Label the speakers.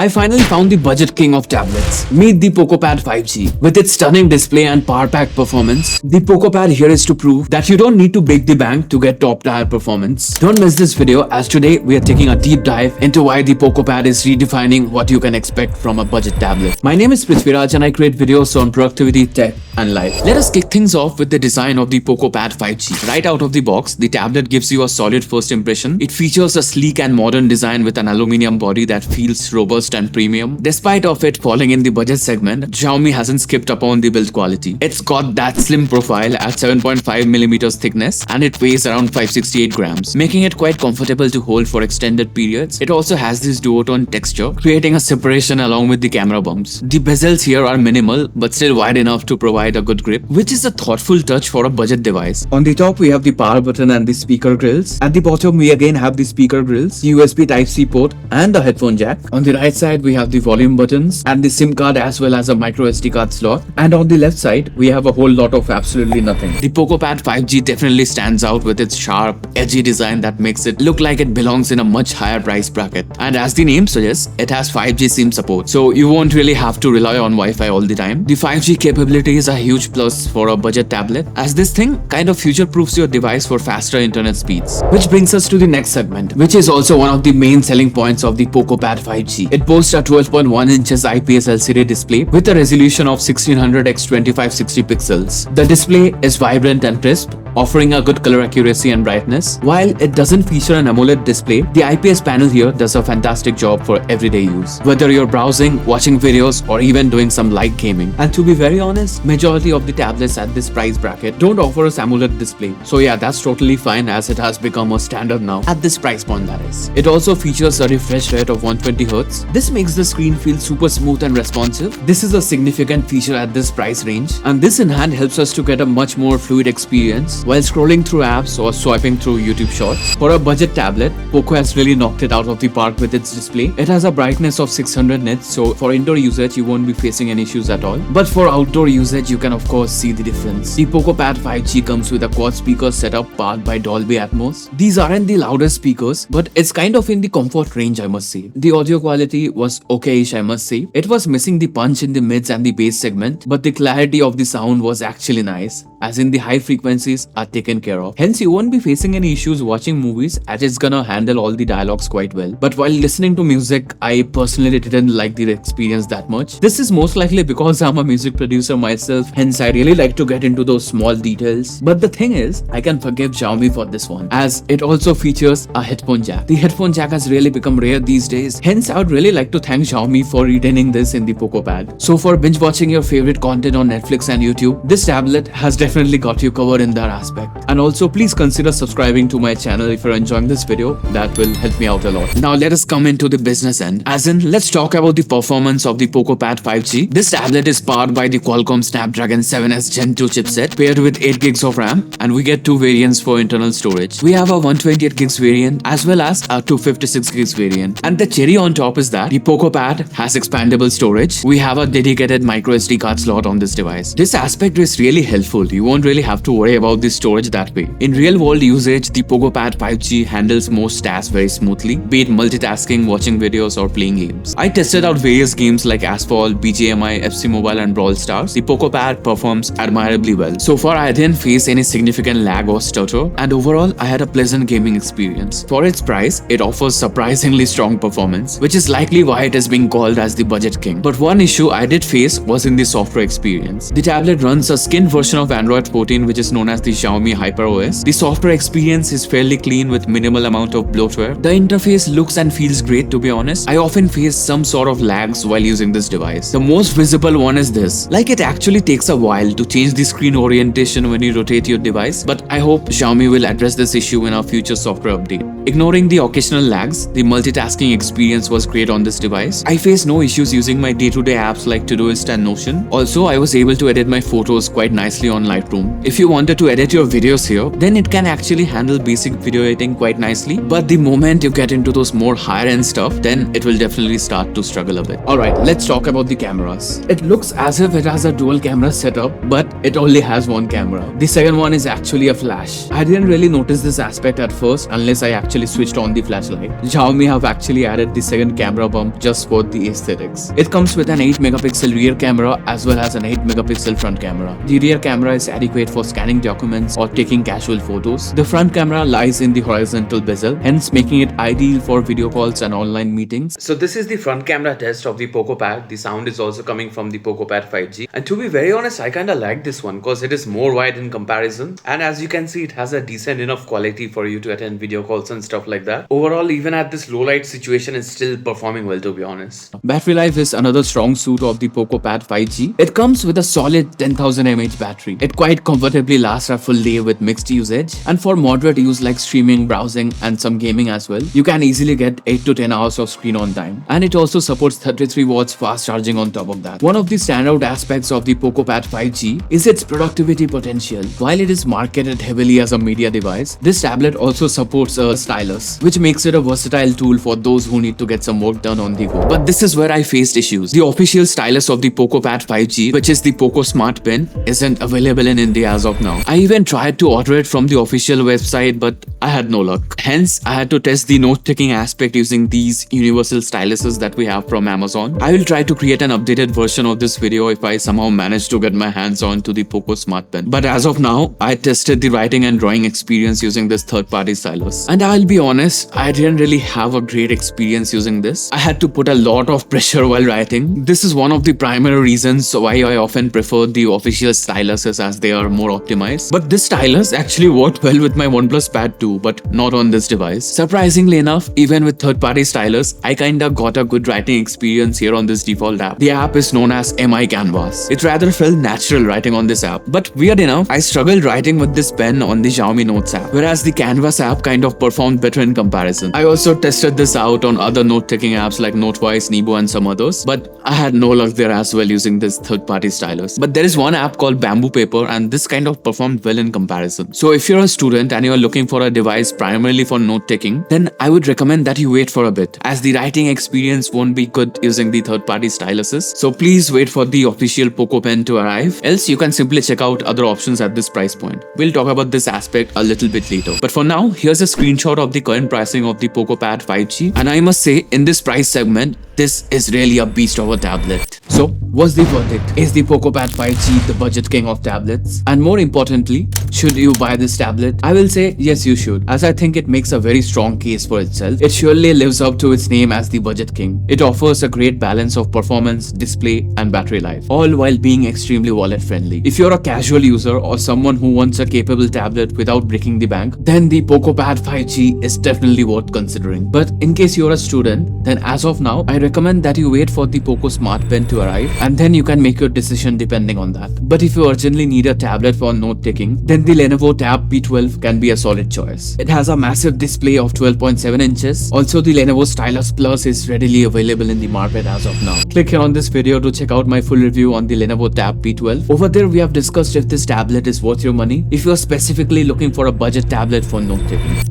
Speaker 1: I finally found the budget king of tablets. Meet the Poco Pad 5G. With its stunning display and power-packed performance, the Poco Pad here is to prove that you don't need to break the bank to get top-tier performance. Don't miss this video, as today we are taking a deep dive into why the Poco Pad is redefining what you can expect from a budget tablet. My name is Prithviraj and I create videos on productivity, tech and life. Let us kick things off with the design of the Poco Pad 5G. Right out of the box, the tablet gives you a solid first impression. It features a sleek and modern design with an aluminum body that feels robust and premium. Despite of it falling in the budget segment, Xiaomi hasn't skipped upon the build quality. It's got that slim profile at 7.5mm thickness and it weighs around 568 grams, making it quite comfortable to hold for extended periods. It also has this duotone texture, creating a separation along with the camera bumps. The bezels here are minimal but still wide enough to provide a good grip, which is a thoughtful touch for a budget device. On the top we have the power button and the speaker grills. At the bottom we again have the speaker grills, USB Type-C port and a headphone jack. On the right side we have the volume buttons and the SIM card as well as a micro SD card slot. And on the left side we have a whole lot of absolutely nothing. The Poco Pad 5G definitely stands out with its sharp, edgy design that makes it look like it belongs in a much higher price bracket. And as the name suggests, it has 5G SIM support, so you won't really have to rely on Wi-Fi all the time. The 5G capability is a huge plus for a budget tablet, as this thing kind of future-proofs your device for faster internet speeds. Which brings us to the next segment, which is also one of the main selling points of the Poco Pad 5G. It boasts a 12.1 inches IPS LCD display with a resolution of 1600x2560 pixels. The display is vibrant and crisp, offering a good color accuracy and brightness. While it doesn't feature an AMOLED display, the IPS panel here does a fantastic job for everyday use, whether you're browsing, watching videos, or even doing some light gaming. And to be very honest, majority of the tablets at this price bracket don't offer us AMOLED display. So yeah, that's totally fine, as it has become a standard now at this price point, that is. It also features a refresh rate of 120Hz. This makes the screen feel super smooth and responsive. This is a significant feature at this price range, and this in hand helps us to get a much more fluid experience while scrolling through apps or swiping through YouTube Shorts. For a budget tablet, Poco has really knocked it out of the park with its display. It has a brightness of 600 nits, so for indoor usage you won't be facing any issues at all. But for outdoor usage, you can of course see the difference. The Poco Pad 5G comes with a quad speaker setup powered by Dolby Atmos. These aren't the loudest speakers, but it's kind of in the comfort range, I must say. The audio quality was okay-ish, I must say. It was missing the punch in the mids and the bass segment, but the clarity of the sound was actually nice, as in the high frequencies are taken care of. Hence you won't be facing any issues watching movies, as it's gonna handle all the dialogues quite well. But while listening to music, I personally didn't like the experience that much. This is most likely because I'm a music producer myself, hence I really like to get into those small details. But the thing is, I can forgive Xiaomi for this one, as it also features a headphone jack. The headphone jack has really become rare these days, hence I would really like to thank Xiaomi for retaining this in the Poco Pad. So for binge watching your favorite content on Netflix and YouTube, this tablet has definitely got you covered in that aspect. And also please consider subscribing to my channel if you're enjoying this video. That will help me out a lot. Now let us come into the business end, as in let's talk about the performance of the Poco Pad 5G. This tablet is powered by the Qualcomm Snapdragon 7S Gen 2 chipset paired with 8GB of RAM, and we get two variants for internal storage. We have a 128GB variant as well as a 256GB variant. And the cherry on top is that the Poco Pad has expandable storage. We have a dedicated micro SD card slot on this device. This aspect is really helpful. You won't really have to worry about the storage that way. In real world usage, the Poco Pad 5G handles most tasks very smoothly, be it multitasking, watching videos or playing games. I tested out various games like Asphalt, BGMI, FC Mobile and Brawl Stars. The Poco Pad performs admirably well. So far I didn't face any significant lag or stutter, and overall I had a pleasant gaming experience. For its price, it offers surprisingly strong performance, which is likely why it is being called as the budget king. But one issue I did face was in the software experience. The tablet runs a skinned version of Android 14, which is known as the Xiaomi HyperOS. The software experience is fairly clean with minimal amount of bloatware. The interface looks and feels great, to be honest. I often face some sort of lags while using this device. The most visible one is this. Like, it actually takes a while to change the screen orientation when you rotate your device, but I hope Xiaomi will address this issue in a future software update. Ignoring the occasional lags, the multitasking experience was great on this device. I faced no issues using my day-to-day apps like Todoist and Notion. Also, I was able to edit my photos quite nicely on Lightroom Lightroom. If you wanted to edit your videos here, then it can actually handle basic video editing quite nicely. But the moment you get into those more higher end stuff, then it will definitely start to struggle a bit. Alright, let's talk about the cameras. It looks as if it has a dual camera setup, but it only has one camera. The second one is actually a flash. I didn't really notice this aspect at first unless I actually switched on the flashlight. Xiaomi have actually added the second camera bump just for the aesthetics. It comes with an 8 megapixel rear camera as well as an 8 megapixel front camera. The rear camera is adequate for scanning documents or taking casual photos. The front camera lies in the horizontal bezel, hence making it ideal for video calls and online meetings. So this is the front camera test of the Poco Pad. The sound is also coming from the Poco Pad 5G. And to be very honest, I kinda like this one because it is more wide in comparison. And as you can see, it has a decent enough quality for you to attend video calls and stuff like that. Overall, even at this low light situation, it's still performing well, to be honest. Battery life is another strong suit of the Poco Pad 5G. It comes with a solid 10,000 mAh battery. It quite comfortably lasts a full day with mixed usage. And for moderate use like streaming, browsing and some gaming as well, you can easily get 8 to 10 hours of screen on time. And it also supports 33 watts fast charging on top of that. One of the standout aspects of the Poco Pad 5G is its productivity potential. While it is marketed heavily as a media device, this tablet also supports a stylus, which makes it a versatile tool for those who need to get some work done on the go. But this is where I faced issues. The official stylus of the Poco Pad 5G, which is the Poco Smart Pen, isn't available in India as of now. I even tried to order it from the official website, but I had no luck. Hence, I had to test the note-taking aspect using these universal styluses that we have from Amazon. I will try to create an updated version of this video if I somehow manage to get my hands on to the Poco Smart Pen. But as of now, I tested the writing and drawing experience using this third-party stylus. And I'll be honest, I didn't really have a great experience using this. I had to put a lot of pressure while writing. This is one of the primary reasons why I often prefer the official styluses as they are more optimized. But this stylus actually worked well with my OnePlus Pad 2, but not on this device. Surprisingly enough, even with third-party stylus, I kinda got a good writing experience here on this default app. The app is known as MI Canvas. It rather felt natural writing on this app. But weird enough, I struggled writing with this pen on the Xiaomi Notes app, whereas the Canvas app kind of performed better in comparison. I also tested this out on other note-taking apps like Notewise, Nebo and some others, but I had no luck there as well using this third-party stylus. But there is one app called Bamboo Paper and this kind of performed well in comparison. So if you're a student and you're looking for a device primarily for note-taking, then I would recommend that you wait for a bit, as the writing experience won't be good using the third-party styluses. So please wait for the official Poco Pen to arrive, else you can simply check out other options at this price point. We'll talk about this aspect a little bit later. But for now, here's a screenshot of the current pricing of the Poco Pad 5G. And I must say, in this price segment, this is really a beast of a tablet. So, what's the verdict? Is the Poco Pad 5G the budget king of tablets? And more importantly, should you buy this tablet? I will say yes, you should, as I think it makes a very strong case for itself. It surely lives up to its name as the budget king. It offers a great balance of performance, display and battery life, all while being extremely wallet friendly. If you're a casual user or someone who wants a capable tablet without breaking the bank, then the Poco Pad 5G is definitely worth considering. But in case you're a student, then as of now, I recommend that you wait for the Poco Smart Pen to arrive and then you can make your decision depending on that. But if you urgently need a tablet for note-taking, then the Lenovo Tab P12 can be a solid choice. It has a massive display of 12.7 inches. Also, the Lenovo Stylus Plus is readily available in the market as of now. Click here on this video to check out my full review on the Lenovo Tab P12. Over there, we have discussed if this tablet is worth your money, if you're specifically looking for a budget tablet for note-taking.